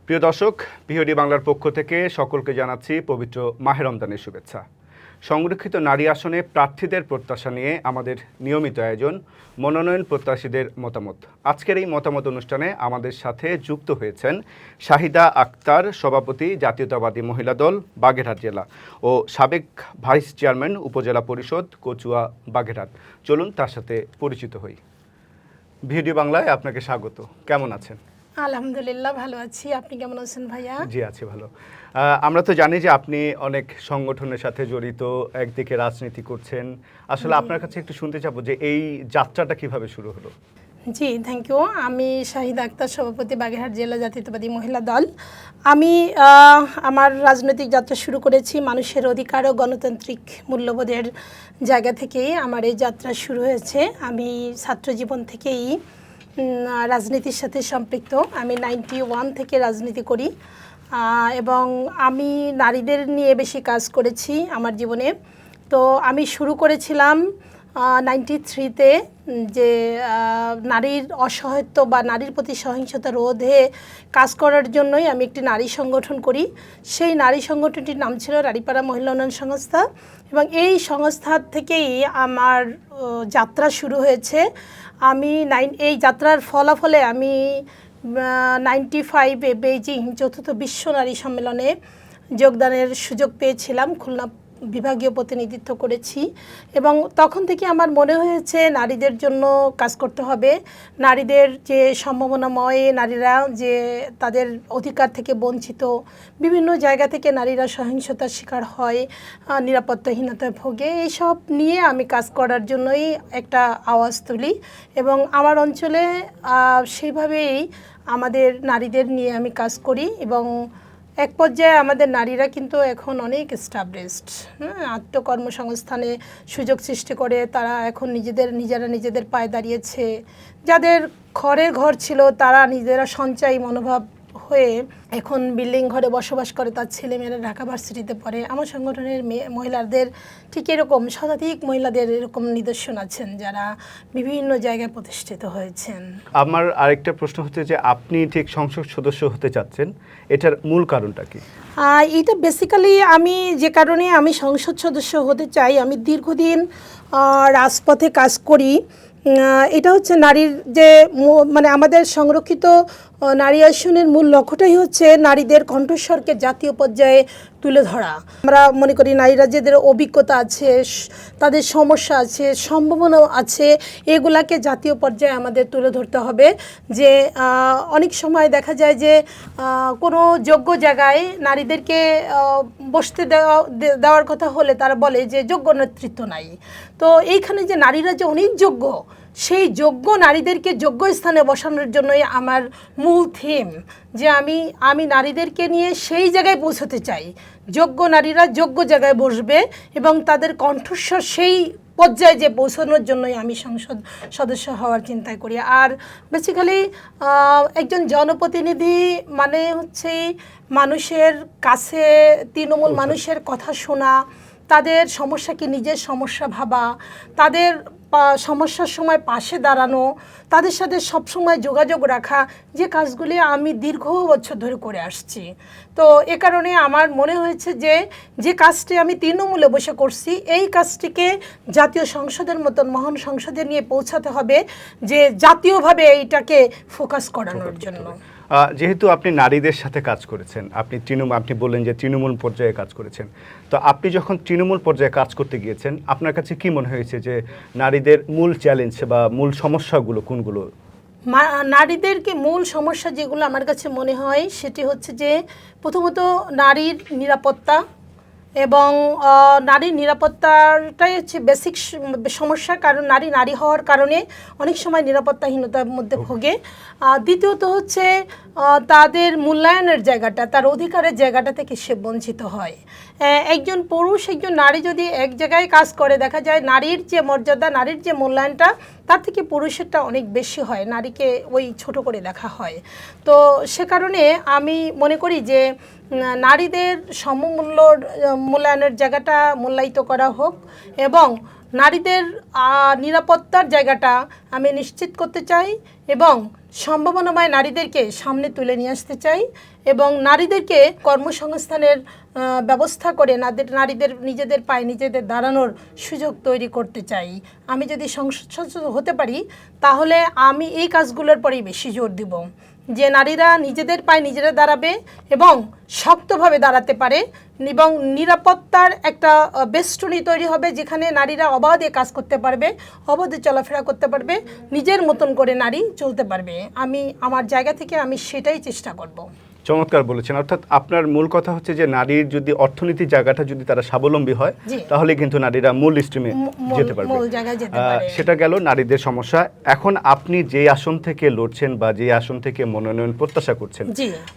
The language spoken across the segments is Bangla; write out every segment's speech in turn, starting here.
প্রিয় দর্শক, বিহডি বাংলার পক্ষ থেকে সকলকে জানাচ্ছি পবিত্র মাহে রমজানের শুভেচ্ছা। সংরক্ষিত নারী আসনে প্রার্থীদের প্রত্যাশা নিয়ে আমাদের নিয়মিত আয়োজন মনোনয়ন প্রত্যাশীদের মতামত। আজকের এই মতামত অনুষ্ঠানে আমাদের সাথে যুক্ত হয়েছেন শাহিদা আক্তার, সভাপতি জাতীয়তাবাদী মহিলা দল বাগেরহাট জেলা ও সাবেক ভাইস চেয়ারম্যান উপজেলা পরিষদ কচুয়া বাগেরহাট। চলুন তার সাথে পরিচিত হই। বিহডি বাংলায় আপনাকে স্বাগত। কেমন আছেন? আলহামদুলিল্লাহ, ভালো আছি। আপনি কেমন আছেন ভাইয়া? জি আছি ভালো। আমরা তো জানি যে আপনি অনেক সংগঠনের সাথে জড়িত, একদিকে রাজনীতি করছেন। আসলে আপনার কাছে একটু শুনতে চাবো যে এই যাত্রাটা কিভাবে শুরু হলো? জি, থ্যাংক ইউ। আমি শাহিদা আক্তার, সভাপতি বাগেরহাট জেলা জাতীয়তাবাদী মহিলা দল। আমি আমার রাজনৈতিক যাত্রা শুরু করেছি মানুষের অধিকার ও গণতান্ত্রিক মূল্যবোধের জায়গা থেকেই আমার এই যাত্রা শুরু হয়েছে। আমি ছাত্র জীবন থেকেই রাজনীতির সাথে সম্পৃক্ত। আমি 91 থেকে রাজনীতি করি এবং আমি নারীদের নিয়ে বেশি কাজ করেছি আমার জীবনে। তো আমি শুরু করেছিলাম 93-তে যে নারীর অসহায়ত্ব বা নারীর প্রতি সহিংসতা রোধে কাজ করার জন্যই আমি একটি নারী সংগঠন করি। সেই নারী সংগঠনটির নাম ছিল রাড়িপাড়া মহিলা উন্নয়ন সংস্থা এবং এই সংস্থা থেকেই আমার যাত্রা শুরু হয়েছে। আমি এই যাত্রার ফলাফলে আমি 95-এ বেইজিং চতুর্থ বিশ্ব নারী সম্মেলনে যোগদানের সুযোগ পেয়েছিলাম। খুলনা বিভাগীয় প্রতিনিধিত্ব করেছি এবং তখন থেকে আমার মনে হয়েছে নারীদের জন্য কাজ করতে হবে। নারীদের যে সম্ভাবনাময়, নারীরা যে তাদের অধিকার থেকে বঞ্চিত, বিভিন্ন জায়গা থেকে নারীরা সহিংসতার শিকার হয়, নিরাপত্তাহীনতায় ভোগে, এইসব নিয়ে আমি কাজ করার জন্যই একটা আওয়াজ তুলি এবং আমার অঞ্চলে সেইভাবেই আমাদের নারীদের নিয়ে আমি কাজ করি এবং এক পর্যায়ে আমাদের নারীরা কিন্তু এখন অনেক এস্টাবলিশড, আত্মকর্মসংস্থানে সুযোগ সৃষ্টি করে তারা এখন নিজেরা নিজেদের পায়ে দাঁড়িয়েছে। যাদের ঘর ছিল তারা নিজেরা সঞ্চয়ী মনোভাব হয়ে এখন বিল্ডিং ঘরে বসবাস করে, তার ছেলেমেয়েরা ঢাকা ভার্সিটিতে পড়ে। আমার সংগঠনের মহিলাদের ঠিক এরকম শতাধিক মহিলাদের এরকম নিদর্শন আছেন যারা বিভিন্ন জায়গায় প্রতিষ্ঠিত হয়েছেন। আমার আরেকটা প্রশ্ন হচ্ছে যে আপনি ঠিক সংসদ সদস্য হতে চাচ্ছেন, এটার মূল কারণটা কি? এটা বেসিক্যালি আমি যে কারণে আমি সংসদ সদস্য হতে চাই, আমি দীর্ঘদিন রাজপথে কাজ করি। এটা হচ্ছে নারীর যে মানে আমাদের সংরক্ষিত নারী আসনের মূল লক্ষ্যটাই হচ্ছে নারীদের কণ্ঠস্বরকে জাতীয় পর্যায়ে তুলে ধরা। আমরা মনে করি নারীরা যাদের অভিজ্ঞতা আছে, তাদের সমস্যা আছে, সম্ভাবনা আছে, এগুলাকে জাতীয় পর্যায়ে আমাদের তুলে ধরতে হবে। যে অনেক সময় দেখা যায় যে কোনো যোগ্য জায়গায় নারীদেরকে বসতে দেওয়ার কথা হলে তারা বলে যে যোগ্য নেতৃত্ব নাই। তো এইখানে যে নারীরা যে অনেক যোগ্য, সেই যোগ্য নারীদেরকে যোগ্য স্থানে বসানোর জন্যই আমার মূল থিম, যে আমি নারীদেরকে নিয়ে সেই জায়গায় পৌঁছতে চাই। যোগ্য নারীরা যোগ্য জায়গায় বসবে এবং তাদের কণ্ঠস্বর সেই পর্যায়ে যে পৌঁছানোর জন্যই আমি সংসদ সদস্য হওয়ার চিন্তা করি। আর বেসিক্যালি একজন জনপ্রতিনিধি মানে হচ্ছে মানুষের কাছে তৃণমূল মানুষের কথা শোনা, তাদের সমস্যাকে নিজের সমস্যা ভাবা, তাদের সমস্যার সময় পাশে দাঁড়ানো, তাদের সাথে সবসময় যোগাযোগ রাখা, যে কাজগুলি আমি দীর্ঘ বছর ধরে করে আসছি। তো এ কারণে আমার মনে হয়েছে যে কাজটি আমি তৃণমূলে বসে করছি, এই কাজটিকে জাতীয় সংসদের মতন মহান সংসদে নিয়ে পৌঁছাতে হবে, যে জাতীয়ভাবে এইটাকে ফোকাস করানোর জন্য। যেহেতু আপনি নারীদের সাথে কাজ করেছেন, আপনি বললেন যে তৃণমূল পর্যায়ে কাজ করেছেন, তো আপনি যখন তৃণমূল পর্যায়ে কাজ করতে গিয়েছেন আপনার কাছে কি মনে হয়েছে যে নারীদের মূল চ্যালেঞ্জ বা মূল সমস্যাগুলো কোনগুলো? নারীদেরকে মূল সমস্যা যেগুলো আমার কাছে মনে হয় সেটি হচ্ছে যে প্রথমত নারীর নিরাপত্তা এবং নারীর নিরাপত্তাটাই হচ্ছে বেসিক সমস্যা, কারণ নারী হওয়ার কারণে অনেক সময় নিরাপত্তাহীনতার মধ্যে ভোগে। দ্বিতীয়ত হচ্ছে তাদের মূল্যায়নের জায়গাটা, তার অধিকারের জায়গাটা থেকে সে বঞ্চিত হয়। একজন পুরুষ একজন নারী যদি এক জায়গায় কাজ করে, দেখা যায় নারীর যে মর্যাদা, নারীর যে মূল্যায়নটা তার থেকে পুরুষেরটা অনেক বেশি হয়, নারীকে ওই ছোট করে দেখা হয়। তো সে কারণে আমি মনে করি যে নারীদের সমমূল্য মূল্যায়নের জায়গাটা মূল্যায়িত করা হোক এবং নারীদের নিরাপত্তার জায়গাটা আমি নিশ্চিত করতে চাই এবং সম্ভাবনাময় নারীদেরকে সামনে তুলে নিয়ে আসতে চাই এবং নারীদেরকে কর্মসংস্থানের ব্যবস্থা করে নারীদের নিজেদের পায়ে নিজেদের দাঁড়ানোর সুযোগ তৈরি করতে চাই। আমি যদি সংসদ সদস্য হতে পারি তাহলে আমি এই কাজগুলোর পরেই বেশি জোর দিব, যে নারীরা নিজেদের পায়ে নিজেরা দাঁড়াবে এবং শক্তভাবে দাঁড়াতে পারে এবং নিরাপত্তার একটা বেষ্টনী তৈরি হবে যেখানে নারীরা অবাধে কাজ করতে পারবে, অবাধে চলাফেরা করতে পারবে, নিজের মতন করে নারী চলতে পারবে। আমি আমার জায়গা থেকে আমি সেটাই চেষ্টা করব। চমৎকার বলেছেন। অর্থাৎ আপনার মূল কথা হচ্ছে যে নারীর যদি অর্থনীতির জায়গাটা যদি তারা স্বাবলম্বী হয় তাহলে কিন্তু নারীরা মূল স্ট্রিমে যেতে পারবে, সেটা গেল নারীদের সমস্যা। এখন আপনি যে আসন থেকে লড়ছেন বা যে আসন থেকে মনোনয়ন প্রত্যাশা করছেন,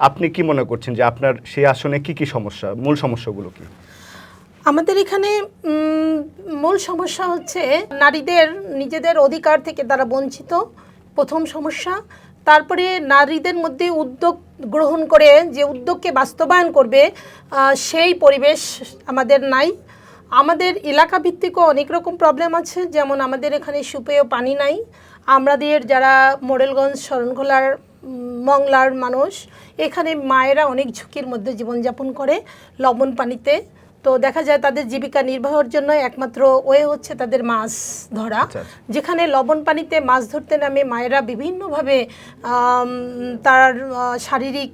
আপনি কি মনে করছেন যে আপনার সেই আসনে কি কি সমস্যা, মূল সমস্যাগুলো কি? আমাদের এখানে মূল সমস্যা হচ্ছে নারীদের নিজেদের অধিকার থেকে তারা বঞ্চিত, প্রথম সমস্যা। তারপরে নারীদের মধ্যে উদ্যোগ গ্রহণ করে যে উদ্যোগকে বাস্তবায়ন করবে সেই পরিবেশ আমাদের নাই। আমাদের এলাকা ভিত্তিকও অনেক রকম প্রবলেম আছে, যেমন আমাদের এখানে সুপেয় পানি নাই। আমাদের যারা মোড়েলগঞ্জ, শরণখোলার, মংলার মানুষ, এখানে মায়েরা অনেক ঝুঁকির মধ্যে জীবনযাপন করে লবণ পানিতে। তো দেখা যায় তাদের জীবিকা নির্বাহের জন্য একমাত্র ওয়ে হচ্ছে তাদের মাছ ধরা, যেখানে লবণ পানিতে মাছ ধরতে নামে মায়েরা বিভিন্নভাবে তার শারীরিক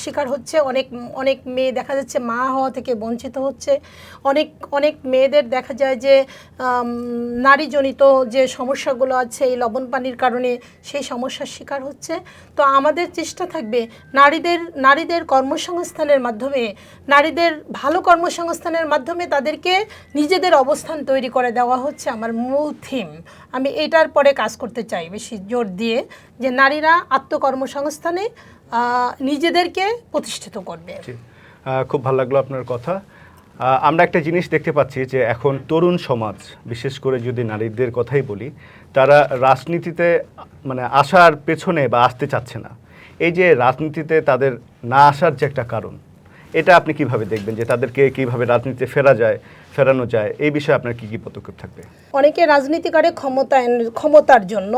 শিকার হচ্ছে। অনেক মেয়ে দেখা যাচ্ছে মা হওয়া থেকে বঞ্চিত হচ্ছে। অনেক মেয়েদের দেখা যায় যে নারীজনিত যে সমস্যাগুলো আছে এই লবণ পানির কারণে সেই সমস্যার শিকার হচ্ছে। তো আমাদের চেষ্টা থাকবে নারীদের কর্মসংস্থানের মাধ্যমে, নারীদের ভালো কর্মসংস্থানের মাধ্যমে তাদেরকে নিজেদের অবস্থান তৈরি করে দেওয়া হচ্ছে আমার মূল থিম। আমি এটার পরে কাজ করতে চাই বেশি জোর দিয়ে, যে নারীরা আত্মকর্মসংস্থানে নিজেদেরকে প্রতিষ্ঠিত করবে। খুব ভালো লাগলো আপনার কথা। আমরা একটা জিনিস দেখতে পাচ্ছি যে এখন তরুণ সমাজ, বিশেষ করে যদি নারীদের কথাই বলি, তারা রাজনীতিতে মানে আসার পেছনে বা আসতে চাচ্ছে না। এই যে রাজনীতিতে তাদের না আসার যে একটা কারণ, এটা আপনি কিভাবে দেখবেন, যে তাদেরকে কিভাবে রাজনীতিতে ফেরানো যায়, এই বিষয়ে আপনার কি কি পদক্ষেপ থাকবে? অনেকে রাজনীতি করে ক্ষমতার জন্য।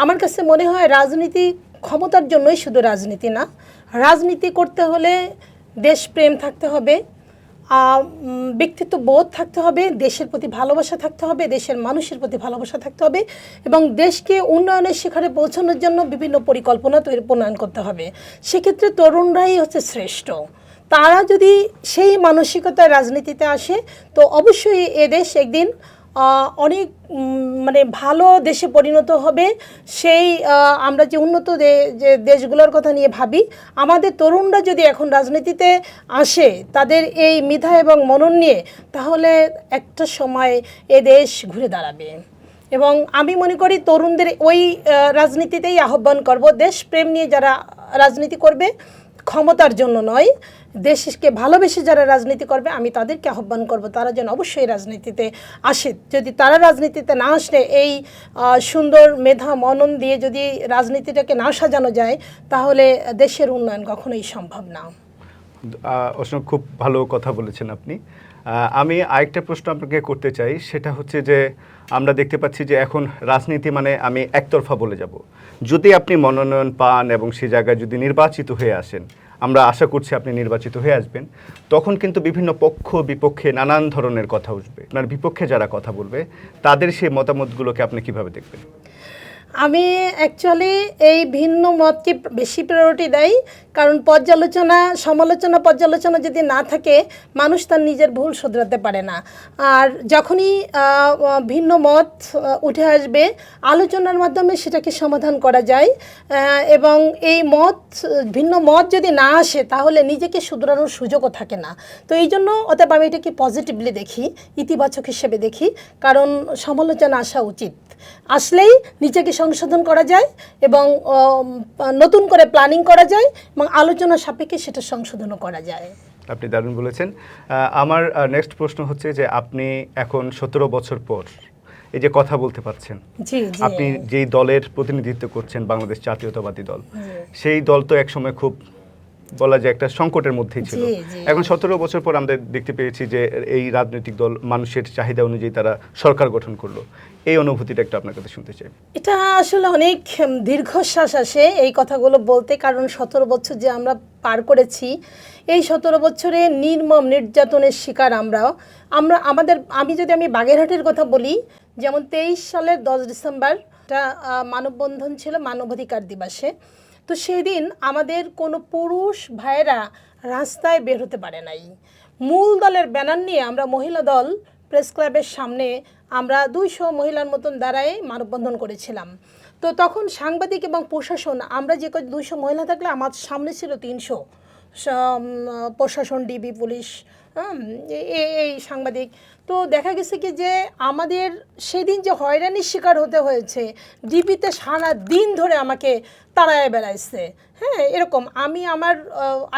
আমার কাছে মনে হয় রাজনীতি ক্ষমতার জন্যই শুধু রাজনীতি না, রাজনীতি করতে হলে দেশপ্রেম থাকতে হবে, ব্যক্তিত্ব বোধ থাকতে হবে, দেশের প্রতি ভালোবাসা থাকতে হবে, দেশের মানুষের প্রতি ভালোবাসা থাকতে হবে এবং দেশকে উন্নয়নের শিখরে পৌঁছানোর জন্য বিভিন্ন পরিকল্পনা প্রণয়ন করতে হবে। সেক্ষেত্রে তরুণরাই হচ্ছে শ্রেষ্ঠ। তারা যদি সেই মানসিকতায় রাজনীতিতে আসে তো অবশ্যই এদেশ একদিন অনেক মানে ভালো দেশে পরিণত হবে। সেই আমরা যে উন্নত যে দেশগুলোর কথা নিয়ে ভাবি, আমাদের তরুণরা যদি এখন রাজনীতিতে আসে তাদের এই মেধা এবং মনন নিয়ে, তাহলে একটা সময় এ দেশ ঘুরে দাঁড়াবে। এবং আমি মনে করি তরুণদের ওই রাজনীতিতেই আহ্বান করব, দেশপ্রেম নিয়ে যারা রাজনীতি করবে, ক্ষমতার জন্য নয়, দেশকে ভালোবেসে যারা রাজনীতি করবে, আমি তাদেরকে আহ্বান করব তারা যেন অবশ্যই রাজনীতিতে আসে। যদি তারা রাজনীতিতে না আসলে, এই সুন্দর মেধা মনন দিয়ে যদি রাজনীতিটাকে না সাজানো যায়, তাহলে দেশের উন্নয়ন কখনোই সম্ভব না। অসংখ্য খুব ভালো কথা বলেছেন আপনি। আমি আরেকটা প্রশ্ন আপনাকে করতে চাই, সেটা হচ্ছে যে আমরা দেখতে পাচ্ছি যে এখন রাজনীতি মানে আমি একতরফা বলে যাব। যদি আপনি মনোনয়ন পান এবং সেই জায়গায় যদি নির্বাচিত হয়ে আসেন, আমরা আশা করছি আপনি নির্বাচিত হয়ে আসবেন, তখন কিন্তু বিভিন্ন পক্ষ বিপক্ষে নানান ধরনের কথা উঠবে। আপনার বিপক্ষে যারা কথা বলবে তাদের সেই মতামতগুলোকে আপনি কিভাবে দেখবেন? আমি অ্যাকচুয়ালি এই ভিন্ন মতকে বেশি প্রায়োরিটি দেই, কারণ পর্যালোচনা যদি না থাকে, মানুষ তার নিজের ভুল শুধরাতে পারে না। আর যখনই ভিন্ন মত উঠে আসবে, আলোচনার মাধ্যমে সেটাকে সমাধান করা যায় এবং এই ভিন্ন মত যদি না আসে তাহলে নিজেকে শুধরানোর সুযোগও থাকে না। তো এই জন্য অতএব আমি এটাকে পজিটিভলি দেখি, ইতিবাচক হিসেবে দেখি, কারণ সমালোচনা আসা উচিত। আসলেই নিজেকে সংশোধন করা যায় এবং নতুন করে প্ল্যানিং করা যায় এবং আলোচনা সাপেক্ষে সেটা সংশোধনও করা যায়। আপনি দারুণ বলেছেন। আমার নেক্সট প্রশ্ন হচ্ছে যে আপনি এখন 17 বছর পর এই যে কথা বলতে পারছেন, আপনি যেই দলের প্রতিনিধিত্ব করছেন, বাংলাদেশ জাতীয়তাবাদী দল, সেই দল তো একসময় খুব বলা যায় একটা সংকটের মধ্যেই ছিল। জি, জি। এখন 17 বছর পর আমরা দেখতে পেয়েছি যে এই রাজনৈতিক দল মানুষের চাহিদা অনুযায়ী তারা সরকার গঠন করলো। এই অনুভূতিটা একটু আপনার কাছে শুনতে চাই। এটা আসলে অনেক দীর্ঘশ্বাস আসে এই কথাগুলো বলতে, কারণ 17 বছর যে আমরা পার করেছি, এই 17 বছরে নির্মম নির্যাতনের শিকার আমি যদি বাগেরহাটের কথা বলি, যেমন 23 সালের 10 ডিসেম্বর মানববন্ধন ছিল মানবাধিকার দিবসে। তো সেই দিন আমাদের কোনো পুরুষ ভাইয়েরা রাস্তায় বের হতে পারে নাই। মূল দলের ব্যানার নিয়ে আমরা মহিলা দল প্রেস ক্লাবের সামনে আমরা 200 মহিলার মতন দাঁড়ায় মানববন্ধন করেছিলাম। তো তখন সাংবাদিক এবং প্রশাসন, আমরা যে 200 মহিলা থাকলে আমার সামনে ছিল 300 প্রশাসন, ডিবি, পুলিশ, এই সাংবাদিক। তো দেখা গেছে কি যে আমাদের সেদিন যে হয়রানির শিকার হতে হয়েছে, ডিবিতে সারা দিন ধরে আমাকে তাড়ায় বেড়াইছে। হ্যাঁ, এরকম আমার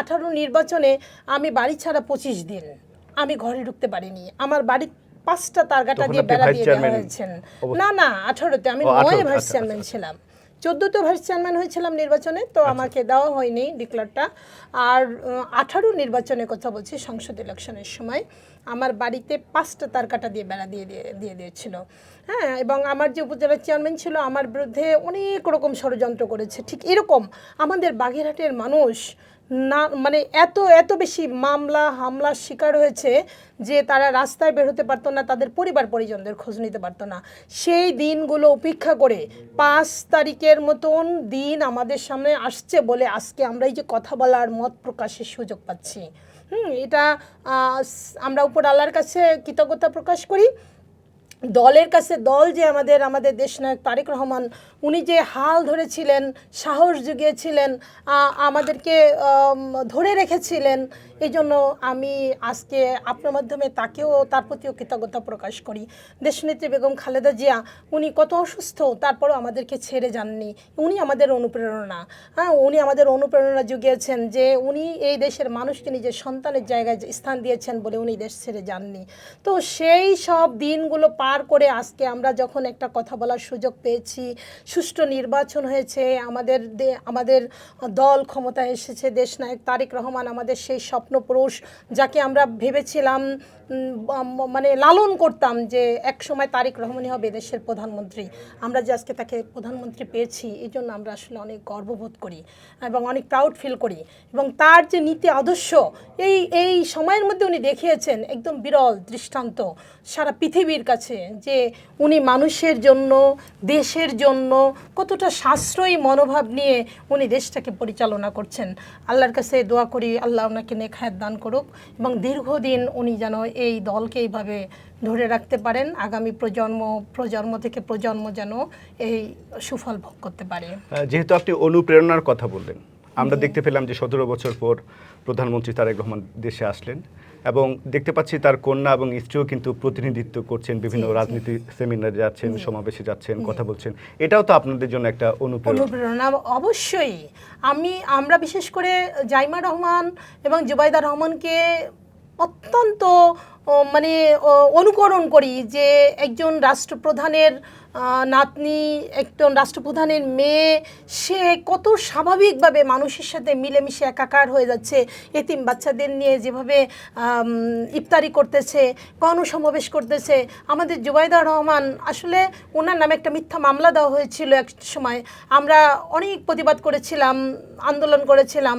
18 নির্বাচনে আমি বাড়ি ছাড়া 25 দিন আমি ঘরে ঢুকতে পারিনি। আমার বাড়ি 5টা তারগাটা দিয়ে বেড়া দিয়ে দেওয়া হয়েছেন। না 18তে আমি 9 ভাইস চেয়ারম্যান ছিলাম। 14তে ভাইস চেয়ারম্যান হয়েছিলাম নির্বাচনে, তো আমাকে দেওয়া হয়নি ডিক্লারটা। আর 18 নির্বাচনের কথা বলছি, সংসদ ইলেকশনের সময় আমার বাড়িতে 5টা তারকাটা দিয়ে বেড়া দিয়ে দিয়েছিল। হ্যাঁ, এবং আমার যে উপজেলা চেয়ারম্যান ছিল আমার বিরুদ্ধে অনেক রকম ষড়যন্ত্র করেছে। ঠিক এরকম আমাদের বাগেরহাটের মানুষ এত বেশি হামলার শিকার হয়েছে যে তারা রাস্তায় বের হতে পারতো না, তাদের পরিবার পরিজনদের খোঁজ নিতে পারতো না। সেই দিনগুলো উপেক্ষা করে 5 তারিখের মতন দিন আমাদের সামনে আসছে বলে আজকে আমরা এই যে কথা বলার মত প্রকাশের সুযোগ পাচ্ছি। এটা আমরা উপর আল্লাহর কাছে কৃতজ্ঞতা প্রকাশ করি। দলের কাছে দল যে আমাদের দেশনায়ক তারেক রহমান, উনি যে হাল ধরেছিলেন, সাহস জুগিয়েছিলেন, আমাদেরকে ধরে রেখেছিলেন, এই জন্য আমি আজকে আপনার মাধ্যমে তার প্রতিও কৃতজ্ঞতা প্রকাশ করি। দেশনেত্রী বেগম খালেদা জিয়া, উনি কত অসুস্থ, তারপরেও আমাদেরকে ছেড়ে যাননি। উনি আমাদের অনুপ্রেরণা। উনি আমাদের অনুপ্রেরণা জুগিয়েছেন যে উনি এই দেশের মানুষকে নিজের সন্তানের জায়গায় স্থান দিয়েছেন বলে উনি দেশ ছেড়ে যাননি। তো সেই সব দিনগুলো পার করে আজকে আমরা যখন একটা কথা বলার সুযোগ পেয়েছি, সুষ্ঠু নির্বাচন হয়েছে, আমাদের দল ক্ষমতায় এসেছে, দেশনায়ক তারেক রহমান আমাদের সেই স্বপ্নপুরুষ যাকে আমরা ভেবেছিলাম, লালন করতাম যে এক সময় তারেক রহমানই হবে দেশের প্রধানমন্ত্রী। আমরা যে আজকে তাকে প্রধানমন্ত্রী পেয়েছি, এই জন্য আমরা আসলে অনেক গর্ববোধ করি এবং অনেক প্রাউড ফিল করি। এবং তার যে নীতি আদর্শ এই সময়ের মধ্যে উনি দেখিয়েছেন একদম বিরল দৃষ্টান্ত সারা পৃথিবীর কাছে, যে উনি মানুষের জন্য, দেশের জন্য কতটা সাশ্রয়ী মনোভাব নিয়ে উনি দেশটাকে পরিচালনা করছেন। আল্লাহর কাছে দোয়া করি আল্লাহ ওনাকে নেক হায়াত দান করুক এবং দীর্ঘদিন উনি যেন এই দলকে এইভাবে ধরে রাখতে পারেন, আগামী প্রজন্ম থেকে প্রজন্ম যেন এই সুফল ভোগ করতে পারে। যেহেতু আপনি অনুপ্রেরণার কথা বললেন, আমরা দেখতে পেলাম যে 17 বছর পর প্রধানমন্ত্রী তারেক রহমান দেশে আসলেন এবং দেখতে পাচ্ছি তার কন্যা এবং স্ত্রীও কিন্তু প্রতিনিধিত্ব করছেন, বিভিন্ন রাজনীতি সেমিনারে যাচ্ছেন, সমাবেশে যাচ্ছেন, কথা বলছেন। এটাও তো আপনাদের জন্য একটা অনুপ্রেরণা। অবশ্যই। আমরা বিশেষ করে জাইমা রহমান এবং জুবাইদা রহমানকে অত্যন্ত অনুকরণ করি, যে একজন রাষ্ট্রপ্রধানের নাতনি, একজন রাষ্ট্রপ্রধানের মেয়ে, সে কত স্বাভাবিকভাবে মানুষের সাথে মিলেমিশে একাকার হয়ে যাচ্ছে। এতিম বাচ্চাদের নিয়ে যেভাবে ইফতারি করতেছে, গণসমাবেশ করতেছে। আমাদের জুবাইদা রহমান, আসলে ওনার নামে একটা মিথ্যা মামলা দেওয়া হয়েছিল এক সময়, আমরা অনেক প্রতিবাদ করেছিলাম, আন্দোলন করেছিলাম।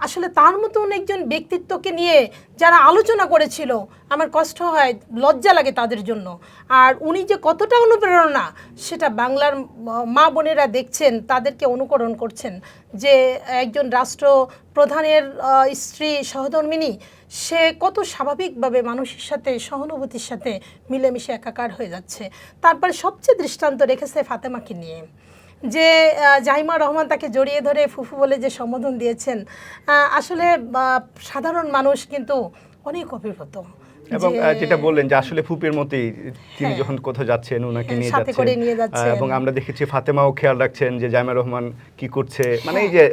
আসলে তার মতন একজন ব্যক্তিত্বকে নিয়ে যারা আলোচনা করেছিল, আমার কষ্ট হয়, লজ্জা লাগে তাদের জন্য। আর উনি যে কতটা অনুপ্রেরণা, সেটা বাংলার মা বোনেরা দেখছেন, তাদেরকে অনুকরণ করছেন, যে একজন রাষ্ট্রপ্রধানের স্ত্রী সহধর্মিণী, সে কত স্বাভাবিকভাবে মানুষের সাথে সহানুভূতির সাথে মিলেমিশে একাকার হয়ে যাচ্ছে। তারপরে সবচেয়ে দৃষ্টান্ত রেখেছে ফাতেমাকে নিয়ে, যে জাইমা রহমান তাকে জড়িয়ে ধরে ফুফু বলে যে সম্বোধন দিয়েছেন। আসলে সাধারণ মানুষ কিন্তু অনেক অভিভূত। এবং যেটা বললেন যে আসলে ফুপের মতোই তিনি যখন কোথাও যাচ্ছেন ওনাকে নিয়ে যাচ্ছেন, এবং আমরা দেখেছি ফাতেমাও খেয়াল রাখছেন যে জাইমা রহমান কি করছে, এই যে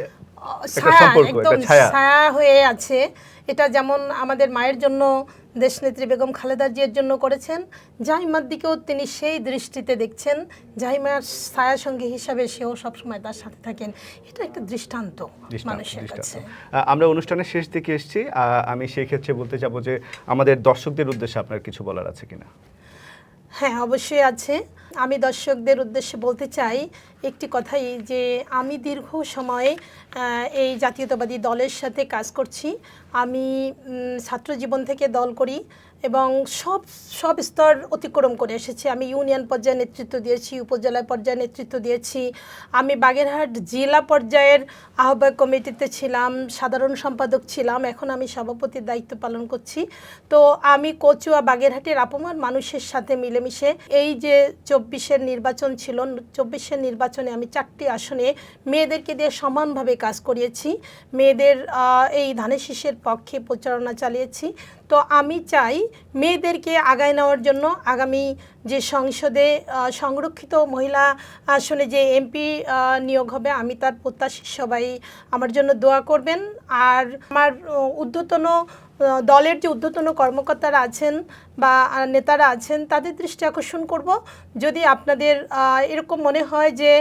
একটা সম্পর্ক, একদম একটা ছায়া। ছায়া হয়ে আছে। এটা যেমন আমাদের মায়ের জন্য দেশনেত্রী বেগম খালেদা জিয়ার জন্য করেছেন, জাহিমার দিকেও তিনি সেই দৃষ্টিতে দেখছেন, জাহিমার ছায়া সঙ্গী হিসাবে সেও সবসময় তার সাথে থাকেন। এটা একটা দৃষ্টান্ত মানুষের কাছে। আমরা অনুষ্ঠানের শেষ দিকে এসেছি, আমি সেই ক্ষেত্রে বলতে যাব যে আমাদের দর্শকদের উদ্দেশ্যে আপনার কিছু বলার আছে কিনা? হ্যাঁ, অবশ্যই আছে। আমি দর্শকদের উদ্দেশ্যে বলতে চাই একটি কথাই, যে আমি দীর্ঘ সময় এই জাতীয়তাবাদী দলের সাথে কাজ করছি। আমি ছাত্র জীবন থেকে দল করি এবং সব স্তর অতিক্রম করে এসেছি। আমি ইউনিয়ন পর্যায়ে নেতৃত্ব দিয়েছি, উপজেলা পর্যায়ে নেতৃত্ব দিয়েছি, আমি বাগেরহাট জেলা পর্যায়ের আহ্বায়ক কমিটিতে ছিলাম, সাধারণ সম্পাদক ছিলাম, এখন আমি সভাপতির দায়িত্ব পালন করছি। তো আমি কচুয়া বাগেরহাটের আপমান মানুষের সাথে মিলেমিশে এই যে 24-এর নির্বাচন ছিল, 24-এর নির্বাচনে আমি 4টি আসনে মেয়েদেরকে দিয়ে সমানভাবে কাজ করিয়েছি, মেয়েদের এই ধানের শীষের পক্ষে প্রচারণা চালিয়েছি। তো আমি চাই মেয়েদেরকে আগায় নেওয়ার জন্য আগামী যে সংসদে সংরক্ষিত মহিলা আসনে যে এমপি নিয়োগ হবে, আমি তার প্রত্যাশী, সবাই আমার জন্য দোয়া করবেন। আর আমার ঊর্ধ্বতন দলের যে ঊর্ধ্বতন কর্মকর্তারা আছেন বা নেতারা আছেন, তাদের দৃষ্টি আকর্ষণ করব, যদি আপনাদের এরকম মনে হয় যে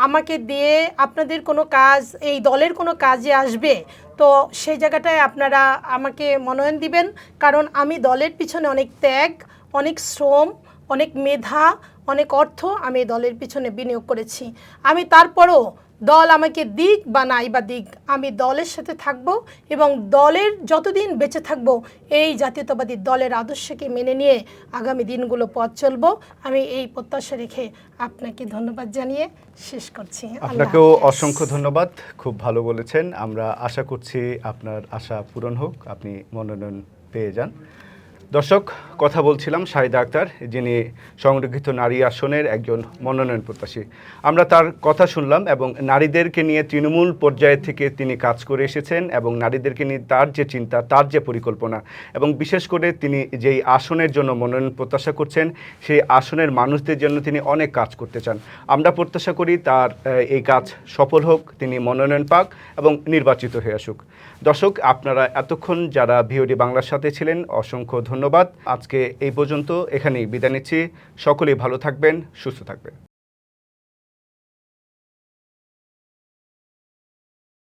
আমাকে দিয়ে আপনাদের কোনো কাজ এই দলের কোনো কাজে আসবে, তো সেই জায়গাটায় আপনারা আমাকে মনোনয়ন দিবেন। কারণ আমি দলের পিছনে অনেক ত্যাগ, অনেক শ্রম, অনেক মেধা, অনেক অর্থ আমি দলের পিছনে বিনিয়োগ করেছি। আমি তারপরও দল আমাকে দিক বা নাই বা দিক, আমি দলের সাথে থাকব এবং দলের যতদিন বেঁচে থাকব এই জাতীয়তাবাদী দলের আদর্শকে মেনে নিয়ে আগামী দিনগুলো পথ চলব। আমি এই প্রত্যাশা রেখে আপনাকে ধন্যবাদ জানিয়ে শেষ করছি। আপনাকেও অসংখ্য ধন্যবাদ, খুব ভালো বলেছেন। আমরা আশা করছি আপনার আশা পূরণ হোক, আপনি মনোনয়ন পেয়ে যান। দর্শক, কথা বলছিলাম শাহিদা আক্তার, যিনি সংরক্ষিত নারী আসনের একজন মনোনয়ন প্রত্যাশী। আমরা তার কথা শুনলাম এবং নারীদেরকে নিয়ে তৃণমূল পর্যায়ে থেকে তিনি কাজ করে এসেছেন এবং নারীদেরকে নিয়ে তার যে চিন্তা, তার যে পরিকল্পনা, এবং বিশেষ করে তিনি যেই আসনের জন্য মনোনয়ন প্রত্যাশা করছেন, সেই আসনের মানুষদের জন্য তিনি অনেক কাজ করতে চান। আমরা প্রত্যাশা করি তার এই কাজ সফল হোক, তিনি মনোনয়ন পাক এবং নির্বাচিত হয়ে আসুক। দর্শক, আপনারা এতক্ষণ যারা ভিওডি বাংলার সাথে ছিলেন, অসংখ্য ধন্যবাদ। আজকে এই পর্যন্ত, এখানেই বিদায় নিচ্ছি। সকলেই ভালো থাকবেন, সুস্থ থাকবেন।